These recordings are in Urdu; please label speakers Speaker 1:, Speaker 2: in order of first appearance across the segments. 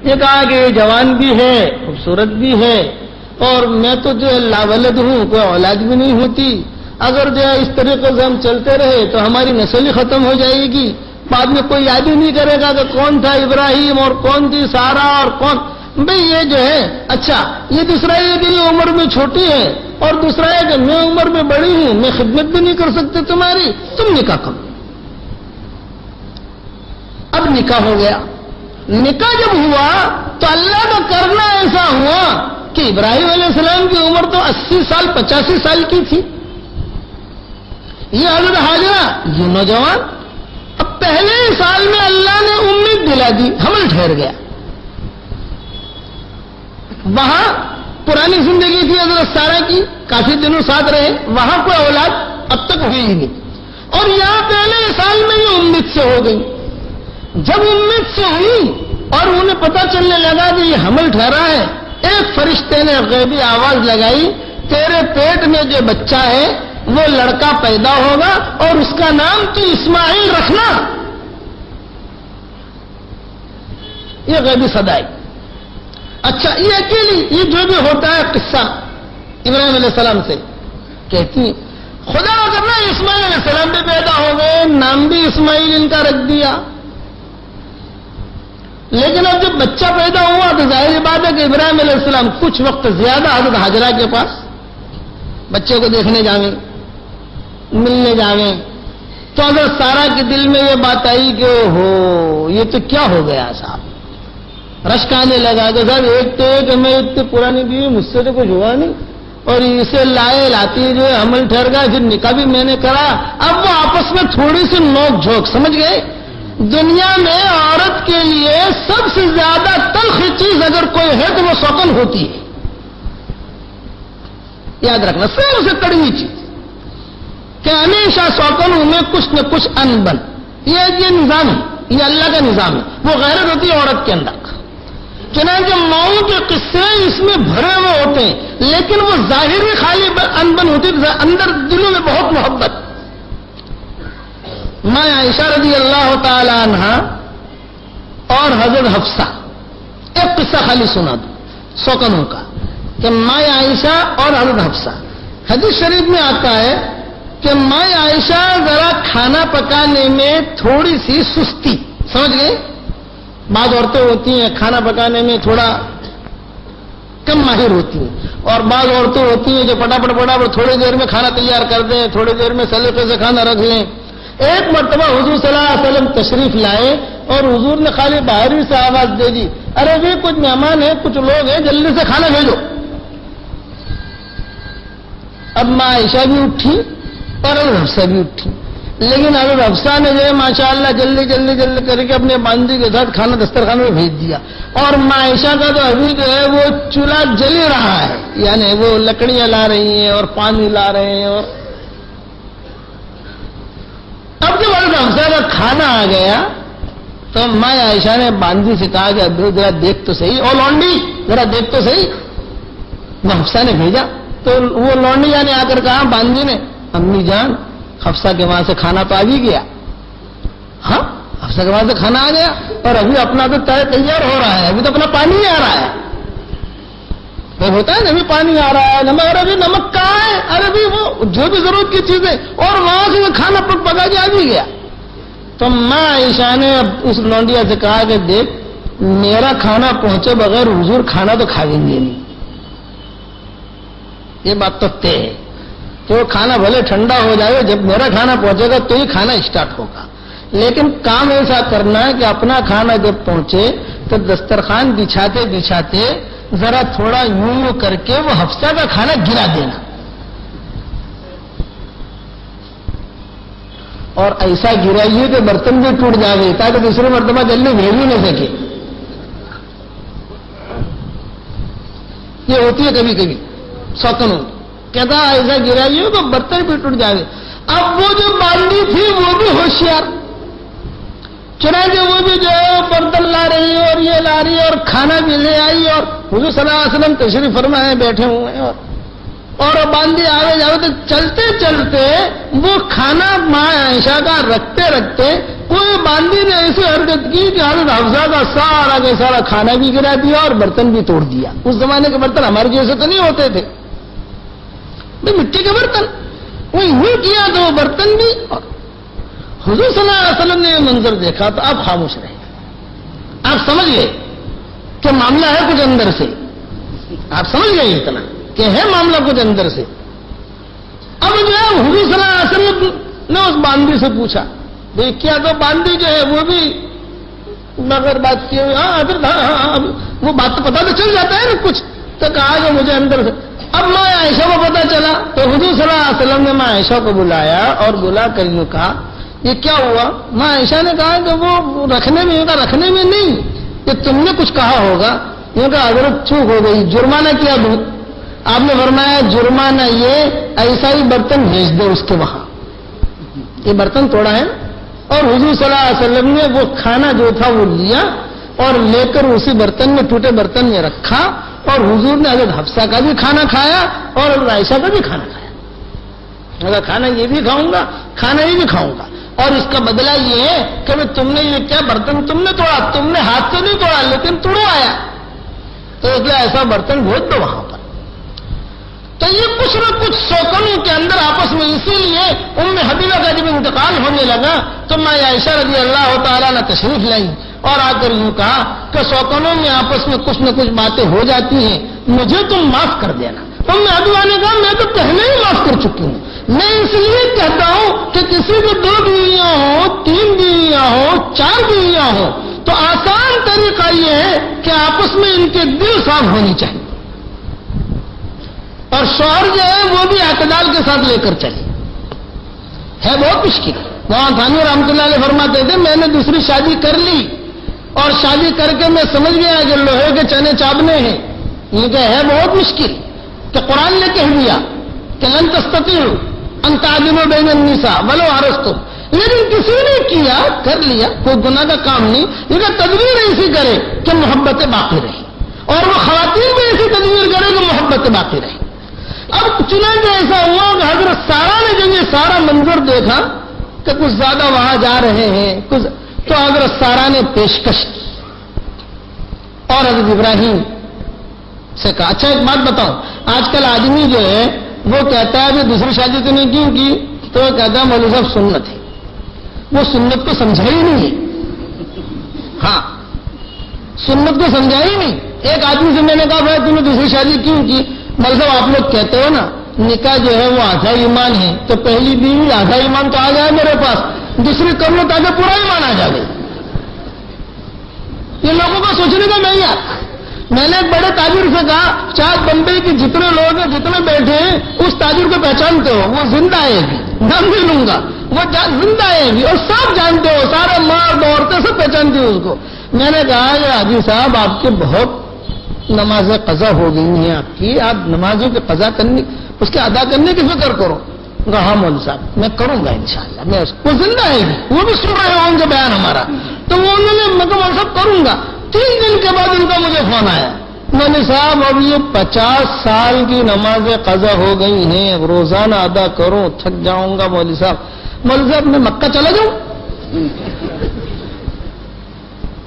Speaker 1: یہ کہا کہ یہ جوان بھی ہے، خوبصورت بھی ہے، اور میں تو جو ہے لاولد ہوں، کوئی اولاد بھی نہیں ہوتی، اگر جو ہے اس طریقے سے ہم چلتے رہے تو ہماری نسل ہی ختم ہو جائے گی، بعد میں کوئی یاد ہی نہیں کرے گا کہ کون تھا ابراہیم اور کون تھی سارا اور کون. بھئی یہ جو ہے اچھا، یہ دوسرا یہ کہ یہ عمر میں چھوٹی ہے، اور دوسرا ہے کہ میں عمر میں بڑی ہوں، میں خدمت بھی نہیں کر سکتے تمہاری، تم نکاح کرو. اب نکاح ہو گیا. نکاح جب ہوا تو اللہ کا کرنا ایسا ہوا کہ ابراہیم علیہ السلام کی عمر تو 80 سال 85 سال کی تھی، یہ حضرت حاجرہ یہ نوجوان. اب پہلے سال میں اللہ نے امید دلا دی، حمل ٹھہر گیا. وہاں پرانی زندگی تھی حضرت سارہ کی، کافی دنوں ساتھ رہے، وہاں کوئی اولاد اب تک ہوئی ہی نہیں، اور یہاں پہلے سال میں یہ امید سے ہو گئی. جب امید سے ہوئی اور انہیں پتا چلنے لگا کہ یہ حمل ٹھہرا ہے، ایک فرشتے نے غیبی آواز لگائی، تیرے پیٹ میں جو بچہ ہے وہ لڑکا پیدا ہوگا اور اس کا نام تو اسماعیل رکھنا. یہ غیبی صدائی. اچھا، یہ اکیلی یہ جو بھی ہوتا ہے قصہ ابراہیم علیہ السلام سے کہتی ہیں خدا کرنا اسماعیل علیہ السلام بھی پیدا ہو گئے، نام بھی اسماعیل ان کا رکھ دیا. لیکن اب جب بچہ پیدا ہوا تو ظاہر بات ہے کہ ابراہیم علیہ السلام کچھ وقت زیادہ حضرت حاجرہ کے پاس بچے کو دیکھنے جاویں، ملنے جاویں، تو حضرت سارہ کے دل میں یہ بات آئی کہ ہو یہ تو کیا ہو گیا صاحب. رشک آنے لگا کہ صاحب ایک تو ایک میں اتنی پرانی بیوی، مجھ سے تو کچھ ہوا نہیں، اور اسے لاتی جو ہے حمل ٹھہر گیا، پھر نکاح بھی میں نے کرا. اب وہ آپس میں تھوڑی سی نوک جھوک، سمجھ گئے. دنیا میں عورت کے لیے سب سے زیادہ تلخ چیز اگر کوئی ہے تو وہ سوکن ہوتی ہے. یاد رکھنا، سب سے کڑوی چیز کہ ہمیشہ سوکنوں میں کچھ نہ کچھ ان بن. یہ نظام ہے، یہ اللہ کا نظام ہے. وہ غیرت ہوتی ہے عورت کے اندر. چنانچہ ماؤں کے قصے اس میں بھرے ہوئے ہوتے ہیں، لیکن وہ ظاہری خالی ان بن ہوتی ہے، اندر دلوں میں بہت محبت. ماں عائشہ رضی اللہ تعالی عنہ اور حضرت حفصہ، ایک قصہ خالی سنا دو سوکنوں کا کہ ماں عائشہ اور حضرت حفصہ. حدیث شریف میں آتا ہے کہ ماں عائشہ ذرا کھانا پکانے میں تھوڑی سی سستی، سمجھ گئے. بعض عورتیں ہوتی ہیں کھانا پکانے میں تھوڑا کم ماہر ہوتی ہیں، اور بعض عورتیں ہوتی ہیں جو پٹاپٹ تھوڑی دیر میں کھانا تیار کر دیں، تھوڑی دیر میں سلیقے سے کھانا رکھ لیں. ایک مرتبہ حضور صلی اللہ علیہ وسلم تشریف لائے اور حضور نے خالی باہری سے آواز دے دی، ارے بھی کچھ مہمان ہیں، کچھ لوگ ہیں، جلدی سے کھانا بھیجو. اب ماں عائشہ بھی اٹھی اور حضرت حفصہ بھی اٹھی، لیکن حضرت حفصہ نے جو ہے ماشاءاللہ جلدی کر کے اپنے باندھی کے ساتھ کھانا دسترخوان میں بھیج دیا، اور ماں عائشہ کا تو ابھی جو ہے وہ چولہا جل ہی رہا ہے، یعنی وہ لکڑیاں لا رہی ہیں اور پانی لا رہے ہیں. اور اب جب حضرت حفصہ کا کھانا آ گیا تو ماں عائشہ نے باندھی سے کہا کہ ابھی ذرا دیکھ تو صحیح، اور لونڈی ذرا دیکھ تو صحیح. وہ حفصہ نے بھیجا تو وہ لونڈی جانے آ کر کہا باندھی نے، امی جان حفصہ کے وہاں سے کھانا تو آ بھی گیا. ہاں، حفصہ کے وہاں سے کھانا آ گیا، اور ابھی اپنا تو تیار ہو رہا ہے، ابھی تو اپنا پانی ہی آ رہا ہے. وہ ہوتا ہے نا، ابھی پانی آ رہا ہے، نمک، ارے نمک کہاں ہے، ارے بھی وہ جو بھی ضرورت کی چیزیں، اور وہاں سے وہ کھانا پکا کے آ بھی گیا. تو ماں عائشہ نے اس لونڈیا سے کہا کہ دیکھ میرا کھانا پہنچے بغیر حضور کھانا تو کھائیں گے نہیں. یہ بات تو طے ہے کہ وہ کھانا بھلے ٹھنڈا ہو جائے، جب میرا کھانا پہنچے گا تو ہی کھانا اسٹارٹ ہوگا. لیکن کام ایسا کرنا ہے کہ اپنا کھانا جب پہنچے تو دسترخوان بچھاتے ذرا تھوڑا یوں کر کے وہ حفصہ کا کھانا گرا دینا، اور ایسا گرائیے کہ برتن بھی ٹوٹ جائے تاکہ دوسری مرتبہ جلدی بھیج بھی نہ سکے. یہ ہوتی ہے کبھی کبھی سوکنوں، کہتا ایسا گرائیے کہ برتن بھی ٹوٹ جائے. اب وہ جو باندھی تھی وہ بھی ہوشیار، چنانچہ وہ بھی جو ہے برتن لا رہی ہے اور یہ لا رہی ہے اور کھانا بھی لے آئی، اور حضور صلی اللہ علیہ وسلم تشریف فرما ہے، بیٹھے ہوئے ہیں، اور اور باندھی آگے جاؤ تو چلتے چلتے وہ کھانا ماں عائشہ کا رکھتے رکھتے کوئی باندھی نے ایسی حرکت کی کہ حضرت حفصہ کا سارا کھانا بھی گرا دیا اور برتن بھی توڑ دیا. اس زمانے کے برتن ہمارے جیسے تو نہیں ہوتے تھے مٹی کے برتن, وہ یوں کیا تو وہ برتن بھی. اور حضور صلی اللہ علیہ وسلم نے یہ منظر دیکھا تو آپ خاموش رہے, آپ سمجھ گئے کہ معاملہ ہے کچھ اندر سے, آپ سمجھ گئے اتنا کہ ہے معاملہ کچھ اندر سے. اب جو ہے حضور صلی اللہ علیہ وسلم نے اس باندھی سے پوچھا بھائی کیا تو باندھی جو ہے وہ بھی مگر بات کی وہ بات تو پتا تو چل جاتا ہے نا کچھ, تو کہا کہ مجھے اندر سے. اب ماں عائشہ کو پتا چلا تو حضور صلی اللہ علیہ وسلم نے ماں عائشہ کو بلایا اور بلا کر یوں کہا یہ کیا ہوا. ماں عائشہ نے کہا کہ وہ رکھنے میں نہیں کہ تم نے کچھ کہا ہوگا, یہ کہا حضرت چوک ہو گئی, جرمانہ کیا دوں. آپ نے فرمایا جرمانہ یہ ایسا ہی برتن بھیج دے اس کے وہاں, یہ برتن توڑا ہے. اور حضور صلی اللہ علیہ وسلم نے وہ کھانا جو تھا وہ لیا اور لے کر اسی برتن میں ٹوٹے برتن میں رکھا اور حضور نے حضرت حفصہ کا بھی کھانا کھایا اور حضرت عائشہ کا بھی کھانا کھایا. اگر کھانا یہ بھی کھاؤں گا کھانا یہ بھی کھاؤں گا, اور اس کا بدلہ یہ ہے کہ تم نے یہ کیا برتن تم نے توڑا, تم نے ہاتھ سے نہیں توڑا لیکن توڑو آیا, تو اس لیے ایسا برتن بھیج دو وہاں پر. تو یہ کچھ نہ کچھ سوکنوں کے اندر آپس میں, اسی لیے ام حبیبہ کا جب انتقال ہونے لگا تو ماں عائشہ رضی اللہ تعالیٰ نے تشریف لائی اور آ کر یوں کہا کہ سوکنوں میں آپس میں کچھ نہ کچھ باتیں ہو جاتی ہیں, مجھے تم معاف کر دینا. ام حبیبہ نے کہا میں تو پہلے ہی معاف کر چکی ہوں, میں اس لیے کہتا ہوں کہ کسی کو 2 بیویاں ہوں 3 بیویاں ہوں 4 بیویاں ہوں تو آسان طریقہ یہ ہے کہ آپس میں ان کے دل صاف ہونی چاہیے, اور شوہر جو ہے وہ بھی اعتدال کے ساتھ لے کر چلے. ہے بہت مشکل. وہاں تھانوی رحمۃ اللہ علیہ فرماتے تھے میں نے دوسری شادی کر لی اور شادی کر کے میں سمجھ گیا کہ لوہے کے چنے چابنے ہیں. یہ کہ ہے بہت مشکل کہ قرآن نے کہہ دیا کہ لن تستطیعوا ان تعدلوا بین النساء ولو حرصتم, لیکن کسی نے کیا کر لیا, کوئی گناہ کا کام نہیں, لیکن تدبیر ایسی کرے کہ محبتیں باقی رہیں, اور وہ خواتین بھی ایسی تدبیر کرے کہ محبتیں باقی رہیں. اب چنانچہ ایسا ہوا کہ حضرت سارا نے جب یہ سارا منظر دیکھا کہ کچھ زیادہ وہاں جا رہے ہیں کچھ, تو حضرت سارا نے پیشکش کی اور حضرت ابراہیم سے کہا اچھا ایک بات بتاؤ, آج کل آدمی جو ہے وہ کہتا ہے کہ دوسری شادی تو نہیں کیوں کی, تو وہ کہتا ہے مولوی صاحب سنت ہے, وہ سنت کو سمجھا ہی نہیں ہے. ہاں سنت کو سمجھا ہی نہیں. ایک آدمی سے میں نے کہا بھائی تم نے دوسری شادی کیوں کی, مطلب آپ لوگ کہتے ہو نا نکاح جو ہے وہ آدھا ایمان ہے, تو پہلی بیوی آدھا ایمان تو آ جائے میرے پاس, دوسری کر لو تاکہ پورا ایمان آ جائے. یہ لوگوں کا سوچنے کا نہیں ہے. میں نے ایک بڑے تاجر سے کہا چاہے بمبئی کے جتنے لوگ ہیں جتنے بیٹھے ہیں اس تاجر کو پہچانتے ہو, وہ زندہ ہے بھی, نام بھی لوں گا, وہ زندہ ہے بھی اور سب جانتے ہو, سارے مرد عورتیں سب پہچانتے ہو اس کو. میں نے کہا کہ حاجی صاحب آپ کے بہت نمازیں قضا ہو گئی ہیں آپ کی, آپ نمازوں کے قضا کرنے اس کے ادا کرنے کی فکر کرو. ہاں مولوی صاحب میں کروں گا انشاءاللہ. میں وہ زندہ ہے وہ بھی سن رہے ہوں گے بیان ہمارا, تو وہ انہوں نے میں مولوی صاحب کروں گا. 3 دن کے بعد ان کا مجھے فون آیا, مولوی صاحب اب یہ 50 سال کی نمازیں قضا ہو گئی ہیں, روزانہ ادا کروں تھک جاؤں گا مولوی صاحب. مولوی صاحب میں مکہ چلا جاؤں,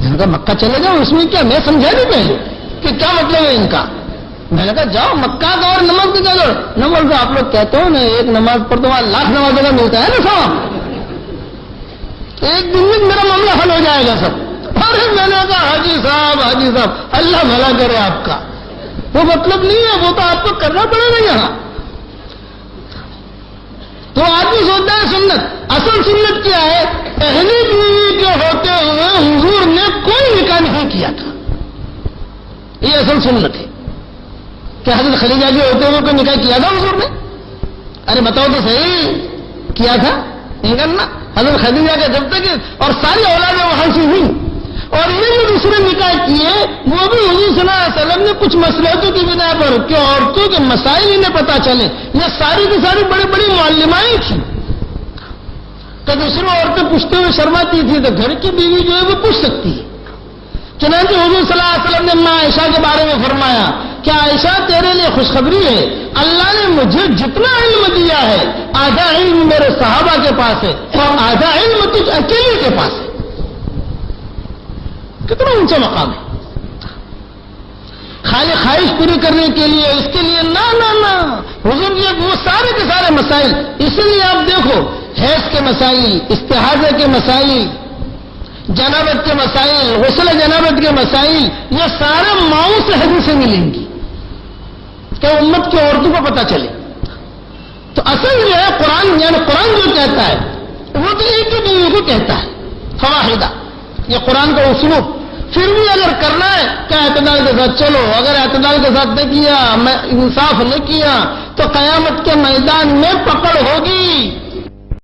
Speaker 1: ان کا مکہ چلے جاؤ, اس میں کیا میں سمجھا نہیں پہلے کہ کیا مطلب ہے ان کا. میں نے کہا جاؤ مکہ کا اور نماز کی کیا ضرورت. نماز آپ لوگ کہتے ہو نا ایک نماز پر تو 1,00,000 نمازوں کا ملتا ہے نا صاحب, ایک دن میں میرا معاملہ حل ہو جائے گا سب. ارے میں نے کہا حاجی صاحب اللہ بھلا کرے آپ کا, وہ مطلب نہیں ہے, وہ تو آپ کو کرنا پڑے گا یہاں. تو آدمی سوچتا ہے سنت, اصل سنت کیا ہے, پہلی بیوی کے ہوتے ہوئے حضور نے کوئی نکاح نہیں کیا تھا, یہ اصل سنت ہے. کیا حضرت خدیجہ کے ہوتے ہوئے کوئی نکاح کیا تھا حضور نے؟ ارے بتاؤ تو صحیح, کیا تھا نہیں کرنا. حضرت خدیجہ کے جب تک اور ساری اولادیں وہاں سے ہوئی, اور یہ جو دوسرے نکاح کیے وہ بھی حضور صلی اللہ علیہ وسلم نے کچھ مصلحتوں کی بنا پر کہ عورتوں کے مسائل انہیں پتہ چلے. یہ ساری کی ساری بڑی بڑی معلمائیں تھیں کہ دوسروں عورتیں پوچھتے ہوئے شرماتی تھی, تو گھر کی بیوی جو ہے وہ پوچھ سکتی ہے. چنانچہ حضور صلی اللہ علیہ وسلم نے ماں عائشہ کے بارے میں فرمایا کیا عائشہ تیرے لیے خوشخبری ہے، اللہ نے مجھے جتنا علم دیا ہے آدھا علم میرے صحابہ کے پاس ہے اور آدھا علم تجھ اکیلے کے پاس ہے. کتنا اونچا مقام ہے. خالی خواہش پوری کرنے کے لیے، اس کے لیے نہ نہ نہ. حضور یہ وہ سارے کے سارے مسائل، اسی لیے آپ دیکھو حیض کے مسائل، استحاضہ کے مسائل، جنابت کے مسائل، غسل جنابت کے مسائل، یہ سارے ماؤں سے حدیثیں ملیں گی کہ امت کی عورتوں کو پتہ چلے. تو اصل جو ہے قرآن، یعنی قرآن جو کہتا ہے وہ تو ایک ہی دنیا کو کہتا ہے، فواحدہ. یہ قرآن کا اسلوب. پھر بھی اگر کرنا ہے کہ اعتدال کے ساتھ چلو، اگر اعتدال کے ساتھ نہ کیا، انصاف نہ کیا تو قیامت کے میدان میں پکڑ ہوگی.